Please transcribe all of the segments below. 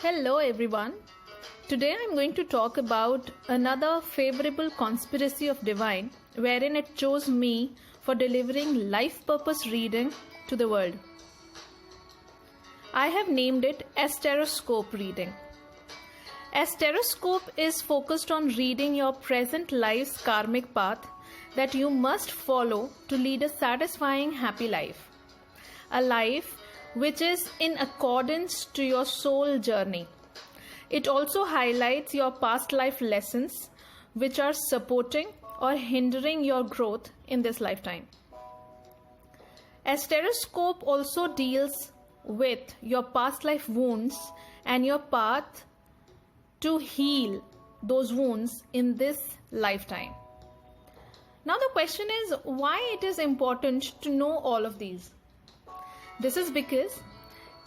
Hello everyone. Today I'm going to talk about another favorable conspiracy of divine wherein it chose me for delivering life purpose reading to the world. I have named it Asteroscope reading. Asteroscope is focused on reading your present life's karmic path that you must follow to lead a satisfying happy life. A life which is in accordance to your soul journey. It also highlights your past life lessons which are supporting or hindering your growth in this lifetime. Asteroscope also deals with your past life wounds and your path to heal those wounds in this lifetime. Now the question is why it is important to know all of these. This is because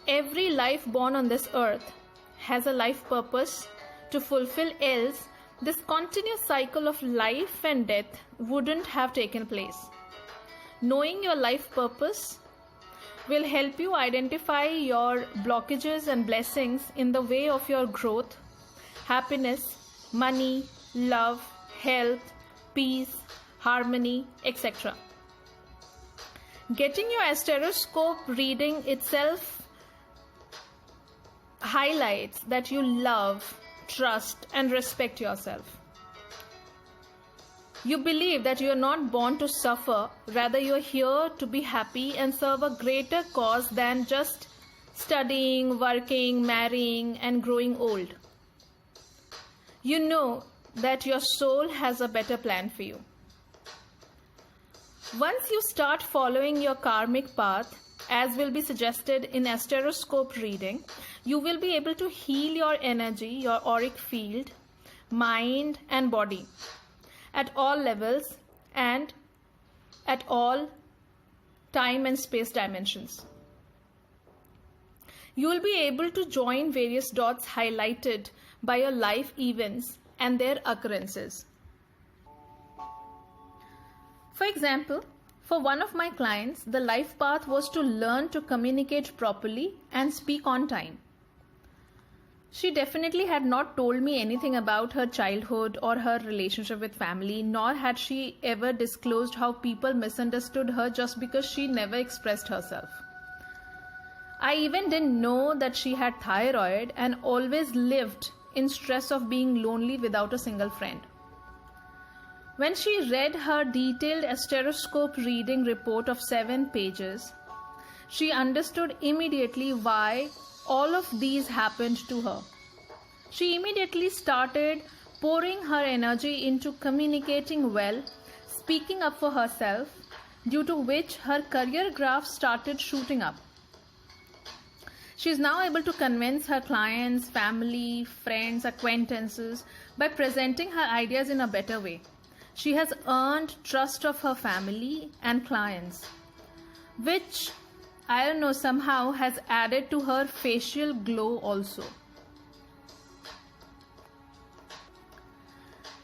every life born on this earth has a life purpose to fulfill, else this continuous cycle of life and death wouldn't have taken place. Knowing your life purpose will help you identify your blockages and blessings in the way of your growth, happiness, money, love, health, peace, harmony, etc. Getting your asteroscope reading itself highlights that you love, trust, and respect yourself. You believe that you are not born to suffer, rather you are here to be happy and serve a greater cause than just studying, working, marrying, and growing old. You know that your soul has a better plan for you. Once you start following your karmic path, as will be suggested in asteroscope reading, you will be able to heal your energy, your auric field, mind and body at all levels and at all time and space dimensions. You will be able to join various dots highlighted by your life events and their occurrences. For example, for one of my clients, the life path was to learn to communicate properly and speak on time. She definitely had not told me anything about her childhood or her relationship with family, nor had she ever disclosed how people misunderstood her just because she never expressed herself. I even didn't know that she had thyroid and always lived in stress of being lonely without a single friend. When she read her detailed asteroscope reading report of 7 pages, she understood immediately why all of these happened to her. She immediately started pouring her energy into communicating well, speaking up for herself, due to which her career graph started shooting up. She is now able to convince her clients, family, friends, acquaintances by presenting her ideas in a better way. She has earned trust of her family and clients, which, I don't know, somehow has added to her facial glow also.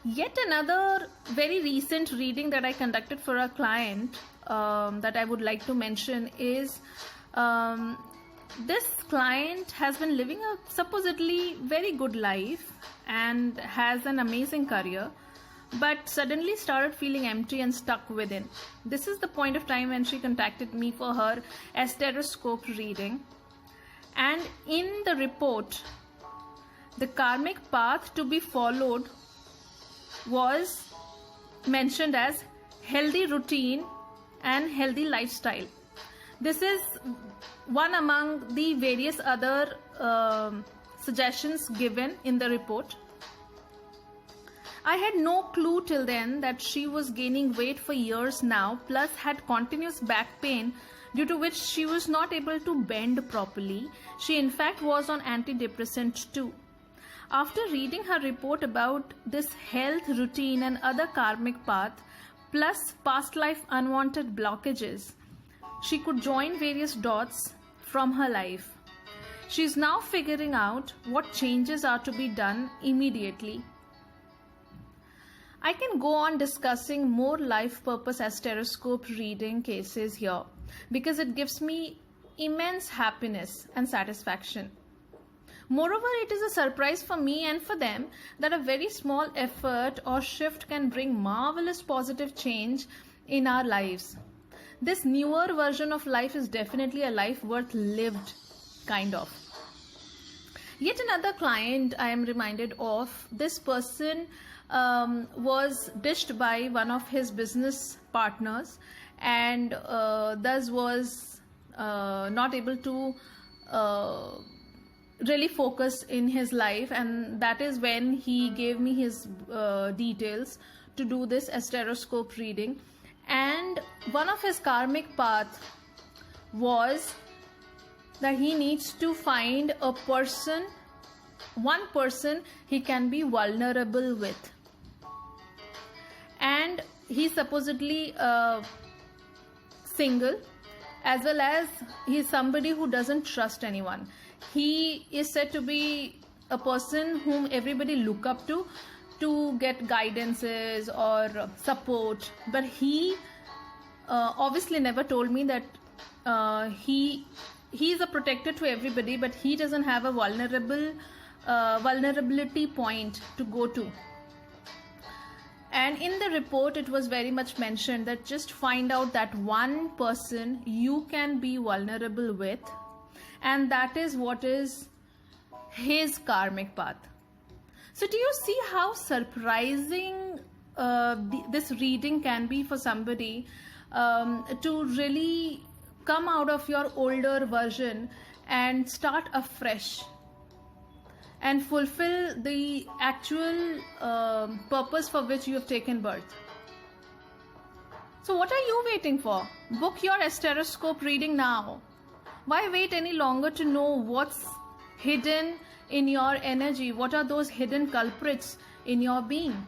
Yet another very recent reading that I conducted for a client that I would like to mention is this client has been living a supposedly very good life and has an amazing career, but suddenly started feeling empty and stuck within. This is the point of time when she contacted me for her asteroscope reading. And in the report, the karmic path to be followed was mentioned as healthy routine and healthy lifestyle. This is one among the various other suggestions given in the report. I had no clue till then that she was gaining weight for years now, plus had continuous back pain due to which she was not able to bend properly. She in fact was on antidepressant too. After reading her report about this health routine and other karmic path, plus past life unwanted blockages, she could join various dots from her life. She is now figuring out what changes are to be done immediately. I can go on discussing more life purpose asteroscope reading cases here because it gives me immense happiness and satisfaction. Moreover, it is a surprise for me and for them that a very small effort or shift can bring marvelous positive change in our lives. This newer version of life is definitely a life worth lived, kind of. Yet another client I am reminded of, this person was ditched by one of his business partners, and thus was not able to really focus in his life, and that is when he gave me his details to do this astroscope reading. And one of his karmic path was that he needs to find a person, one person he can be vulnerable with. And he's supposedly single, as well as he's somebody who doesn't trust anyone. He is said to be a person whom everybody look up to get guidances or support, but he obviously never told me that he's a protector to everybody, but he doesn't have a vulnerability point to go to. And in the report it was very much mentioned that just find out that one person you can be vulnerable with, and that is what is his karmic path. So do you see how surprising this reading can be for somebody to really come out of your older version and start afresh and fulfill the actual purpose for which you have taken birth? So what are you waiting for? Book your astroscope reading now. Why wait any longer to know what's hidden in your energy? What are those hidden culprits in your being?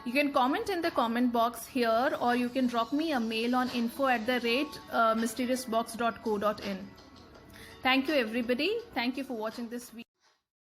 You can comment in the comment box here, or you can drop me a mail on info@mysteriousbox.co.in. Thank you everybody. Thank you for watching this video.